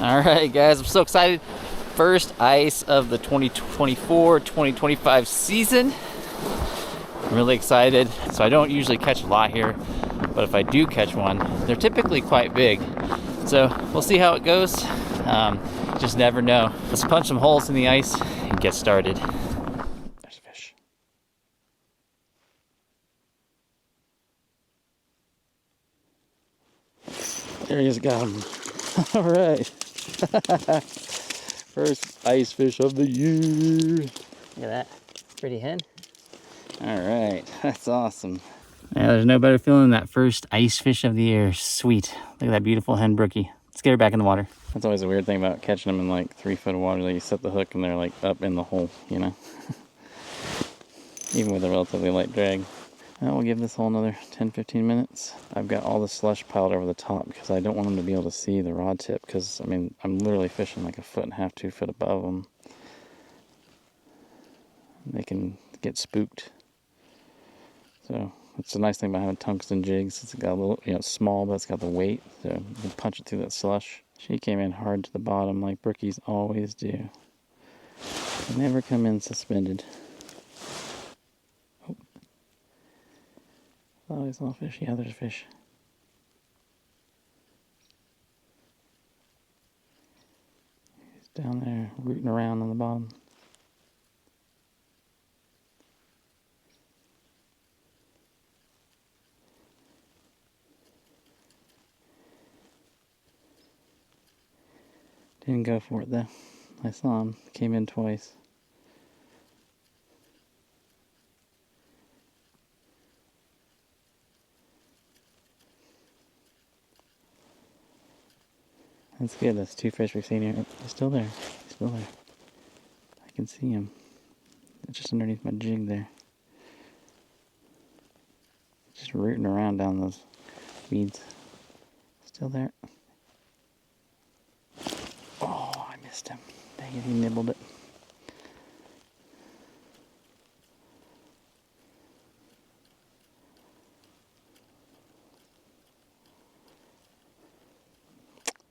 All right, guys, I'm so excited. First ice of the 2024-2025 season. I'm really excited. So I don't usually catch a lot here, but if I do catch one, they're typically quite big. So we'll see how it goes. Just never know. Let's punch some holes in the ice and get started. There's a fish. There he is, got him. All right. First ice fish of the year. Look at that. Pretty hen. All right. That's awesome. Yeah, there's no better feeling than that first ice fish of the year. Sweet. Look at that beautiful hen brookie. Let's get her back in the water. That's always a weird thing about catching them in like 3 foot of water. Like you set the hook and they're like up in the hole, you know? Even with a relatively light drag. Now we'll give this hole another 10-15 minutes. I've got all the slush piled over the top because I don't want them to be able to see the rod tip, because I mean I'm literally fishing like 1.5 feet, 2 foot above them. They can get spooked. So that's the nice thing about having tungsten jigs. It's got a little, you know, it's small, but it's got the weight, so you can punch it through that slush. She came in hard to the bottom like brookies always do. They never come in suspended. Oh, there's a little fish. Yeah, there's a fish. He's down there rooting around on the bottom. Didn't go for it though. I saw him. Came in twice. That's good. That's 2 fish we've seen here. He's still there. He's still there. I can see him. It's just underneath my jig there. Just rooting around down those weeds. Still there. Oh, I missed him. Dang it, he nibbled it.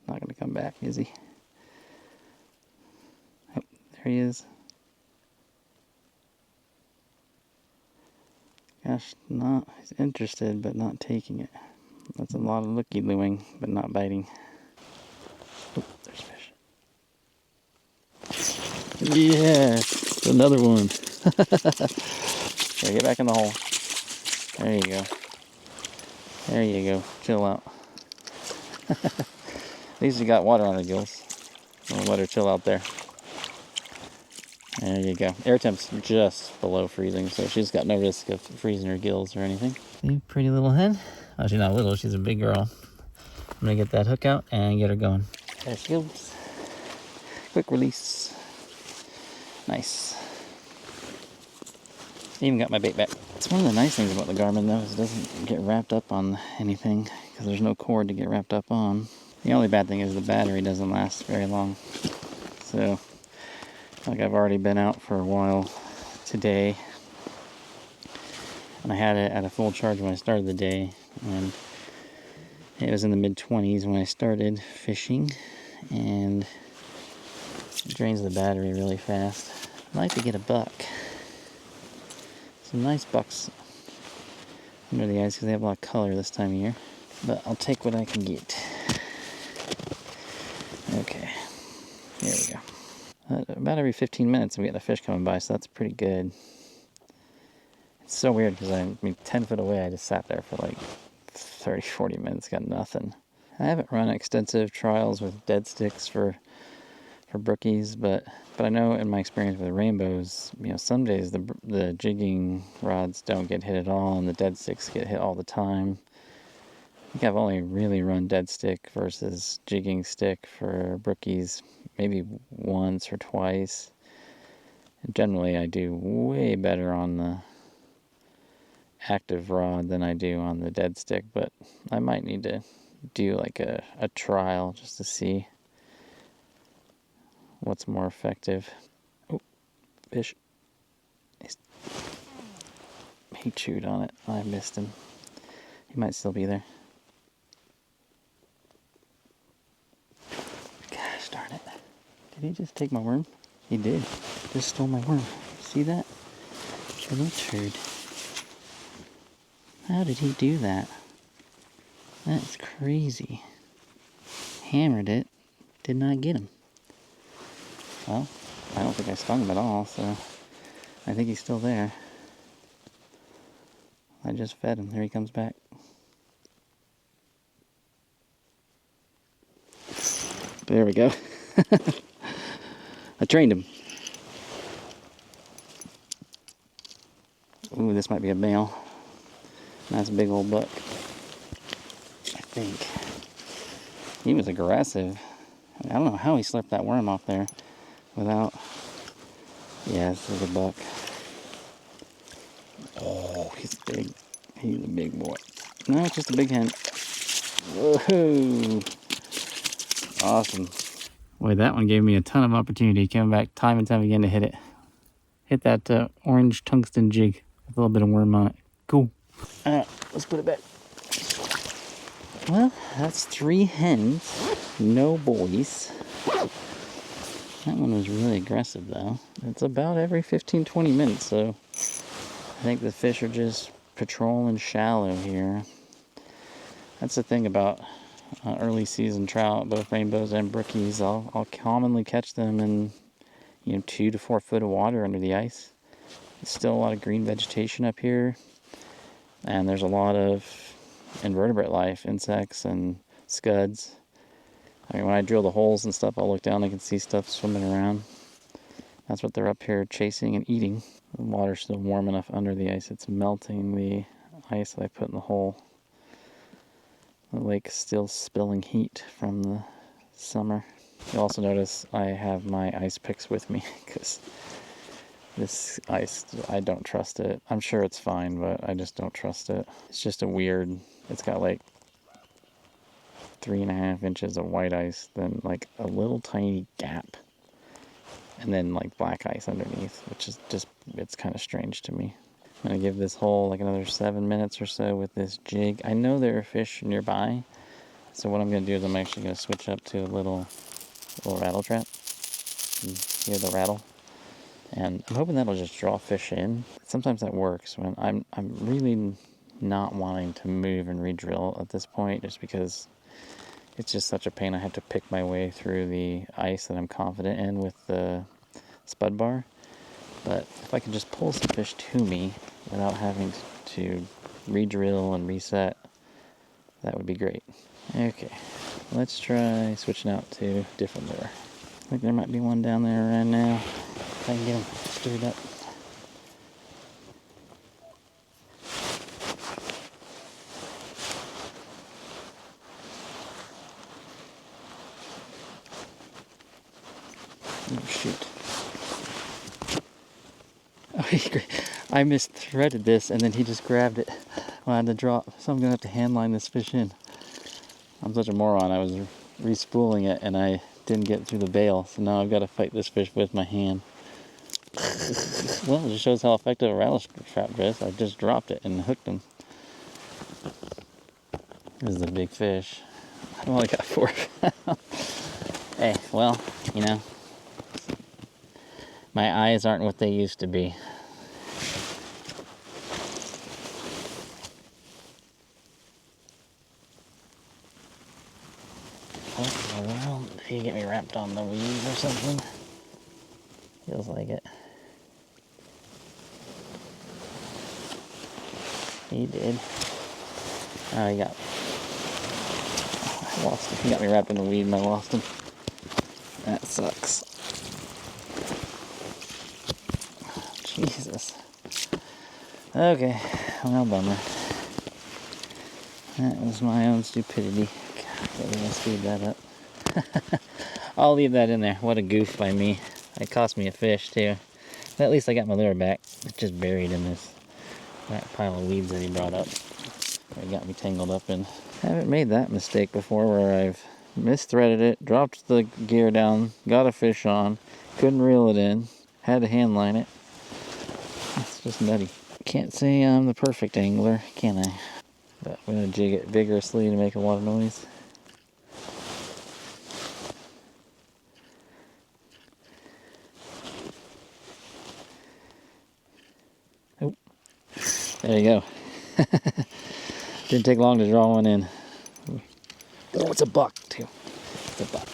Not gonna come back, is he? Oh, there he is. Gosh, he's interested, but not taking it. That's a lot of looky-looing, but not biting. Oh, there's a fish. Yeah, another one. Okay, get back in the hole. There you go. There you go. Chill out. At least you got water on her gills. We'll let her chill out there. There you go. Air temp's just below freezing, so she's got no risk of freezing her gills or anything. See, pretty little hen. Oh, she's not little, she's a big girl. I'm gonna get that hook out and get her going. There she goes. Quick release. Nice. Even got my bait back. It's one of the nice things about the Garmin though, is it doesn't get wrapped up on anything, because there's no cord to get wrapped up on. The only bad thing is the battery doesn't last very long. So, like I've already been out for a while today, and I had it at a full charge when I started the day, and it was in the mid-20s when I started fishing, and it drains the battery really fast. I'd like to get a buck. Some nice bucks under the ice because they have a lot of color this time of year, but I'll take what I can get. Okay, here we go. About every 15 minutes we get a fish coming by, so that's pretty good. It's so weird because I mean 10 foot away I just sat there for like 30-40 minutes, got nothing. I haven't run extensive trials with dead sticks for brookies, but I know in my experience with rainbows, you know, some days the jigging rods don't get hit at all and the dead sticks get hit all the time. I think I've only really run dead stick versus jigging stick for brookies maybe once or twice. And generally I do way better on the active rod than I do on the dead stick, but I might need to do like a trial just to see what's more effective. Oh, fish. He chewed on it. I missed him. He might still be there. Gosh, Gosh darn it. Did he just take my worm? He did. Just stole my worm. See that? Little turd. How did he do that? That's crazy. Hammered it. Did not get him. Well, I don't think I stung him at all, so I think he's still there. I just fed him. There he comes back. There we go. I trained him. Ooh, this might be a male. That's a big old buck. I think. He was aggressive. I don't know how he slipped that worm off there without... Yeah, this is a buck. Oh, he's big. He's a big boy. No, it's just a big hen. Whoa! Awesome. Boy, that one gave me a ton of opportunity. Coming back time and time again to hit it. Hit that orange tungsten jig with a little bit of worm on it. Cool. Alright, let's put it back. Well, that's 3 hens. No boys. That one was really aggressive though. It's about every 15-20 minutes, so I think the fish are just patrolling shallow here. That's the thing about early season trout, both rainbows and brookies. I'll commonly catch them in 2 to 4 foot of water under the ice. There's still a lot of green vegetation up here, and there's a lot of invertebrate life, insects and scuds. I mean, when I drill the holes and stuff, I'll look down and I can see stuff swimming around. That's what they're up here chasing and eating. The water's still warm enough under the ice. It's melting the ice that I put in the hole. The lake's still spilling heat from the summer. You'll also notice I have my ice picks with me because this ice, I don't trust it. I'm sure it's fine, but I just don't trust it. It's just a weird, it's got like 3.5 inches of white ice, then like a little tiny gap, and then like black ice underneath, which is just, it's kind of strange to me. I'm going to give this hole like another 7 minutes or so with this jig. I know there are fish nearby, so what I'm going to do is I'm actually going to switch up to a little rattle trap. You hear the rattle? And I'm hoping that'll just draw fish in. Sometimes that works when I'm really not wanting to move and re-drill at this point, just because it's just such a pain. I have to pick my way through the ice that I'm confident in with the spud bar. But if I can just pull some fish to me without having to re-drill and reset, that would be great. Okay, let's try switching out to different lure. I think there might be one down there right now. If I can get him stirred up. Oh shoot. I misthreaded this and then he just grabbed it when I had to drop. So I'm going to have to hand line this fish in. I'm such a moron. I was re-spooling it and I didn't get through the bail. So now I've got to fight this fish with my hand. Well, it just shows how effective a rattle trap is. I just dropped it and hooked him. This is a big fish. I've only got 4 pounds. Hey, well, my eyes aren't what they used to be. What in the world? Did he get me wrapped on the weed or something? Feels like it. He did. Oh, I lost him. He got me wrapped in the weed and I lost him. That sucks. Jesus. Okay, well, bummer. That was my own stupidity. God, I really gonna speed that up. I'll leave that in there. What a goof by me. It cost me a fish too. But at least I got my lure back. It's just buried in that pile of weeds that he brought up. That got me tangled up in. I haven't made that mistake before where I've misthreaded it, dropped the gear down, got a fish on, couldn't reel it in, had to hand line it. It's just nutty. Can't say I'm the perfect angler, can I? But I'm going to jig it vigorously to make a lot of noise. There you go. Didn't take long to draw one in. Oh, it's a buck too. It's a buck.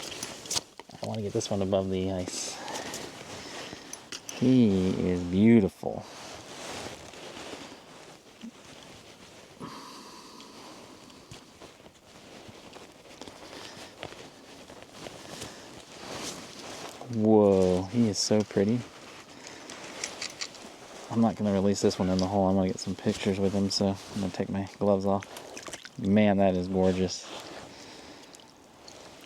I want to get this one above the ice. He is beautiful. Whoa, he is so pretty. I'm not going to release this one in the hole. I'm going to get some pictures with him, so I'm going to take my gloves off. Man, that is gorgeous.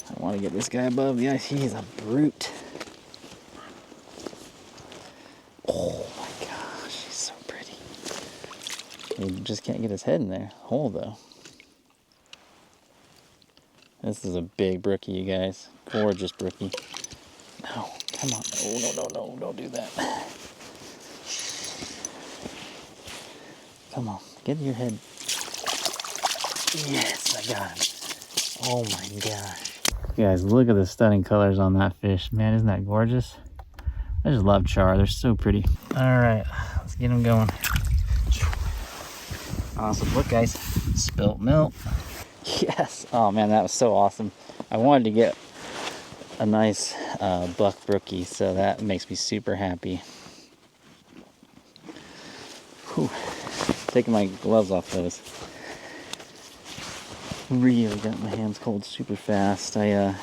I want to get this guy above the ice. He is a brute. Oh my gosh, he's so pretty. He just can't get his head in there. Hole, though. This is a big brookie, you guys. Gorgeous brookie. No, come on. No, don't do that. Come on, get your head. Yes, I got him. Oh my gosh. You guys, look at the stunning colors on that fish. Man, isn't that gorgeous? I just love char. They're so pretty. All right, let's get them going. Awesome. Look, guys, spilt milk. Yes. Oh man, that was so awesome. I wanted to get a nice buck brookie, so that makes me super happy. Whew. Taking my gloves off those. Really got my hands cold super fast. I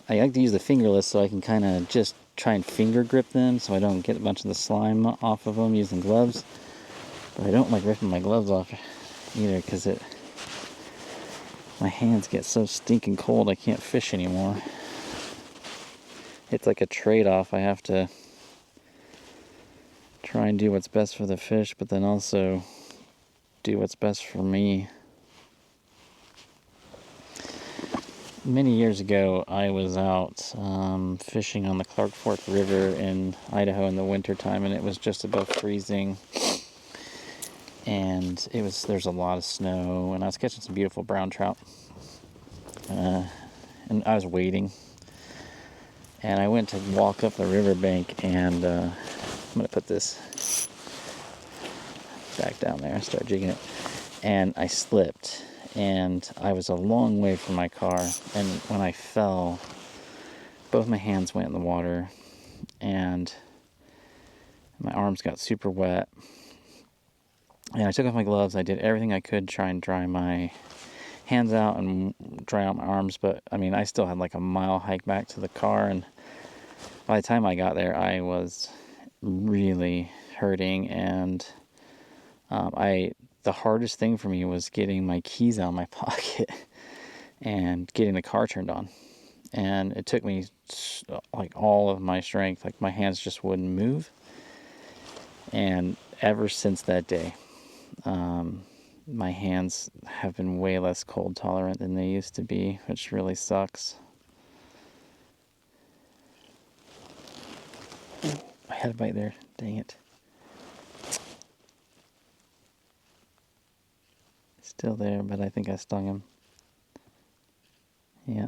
like to use the fingerless so I can kind of just try and finger grip them so I don't get a bunch of the slime off of them using gloves. But I don't like ripping my gloves off either because my hands get so stinking cold I can't fish anymore. It's like a trade-off. I have to try and do what's best for the fish, but then also do what's best for me. Many years ago, I was out fishing on the Clark Fork River in Idaho in the wintertime, and it was just above freezing. And there's a lot of snow, and I was catching some beautiful brown trout. And I was waiting. And I went to walk up the riverbank, and I'm going to put this back down there and start jigging it. And I slipped. And I was a long way from my car, and when I fell, both my hands went in the water, and my arms got super wet. And I took off my gloves. I did everything I could to try and dry my hands out and dry out my arms, but I mean, I still had like a mile hike back to the car, and by the time I got there, I was really hurting, and the hardest thing for me was getting my keys out of my pocket and getting the car turned on. And it took me like all of my strength. Like my hands just wouldn't move. And ever since that day, my hands have been way less cold tolerant than they used to be, which really sucks. Ooh, I had a bite there. Dang it. Still there, but I think I stung him. Yeah.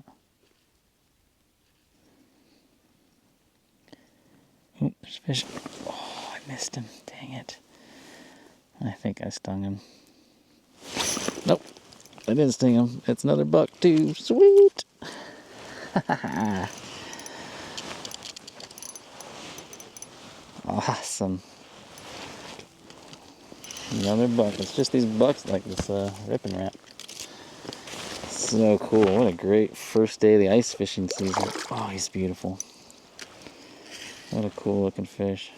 Ooh, there's fish. Oh, I missed him. Dang it. I think I stung him. Nope. I didn't sting him. It's another buck, too. Sweet. Awesome. Another buck. It's just these bucks like this ripping rat. So cool. What a great first day of the ice fishing season. Oh, he's beautiful. What a cool looking fish.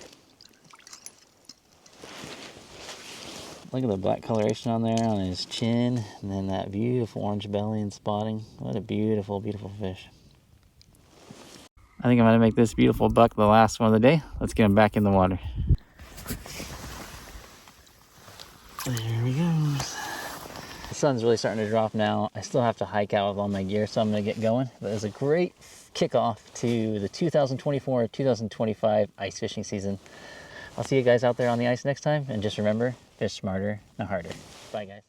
Look at the black coloration on there on his chin, and then that beautiful orange belly and spotting. What a beautiful, beautiful fish. I think I'm going to make this beautiful buck the last one of the day. Let's get him back in the water. There he goes. The sun's really starting to drop now. I still have to hike out with all my gear, so I'm going to get going. But it was a great kickoff to the 2024-2025 ice fishing season. I'll see you guys out there on the ice next time, and just remember, fish smarter, not harder. Bye, guys.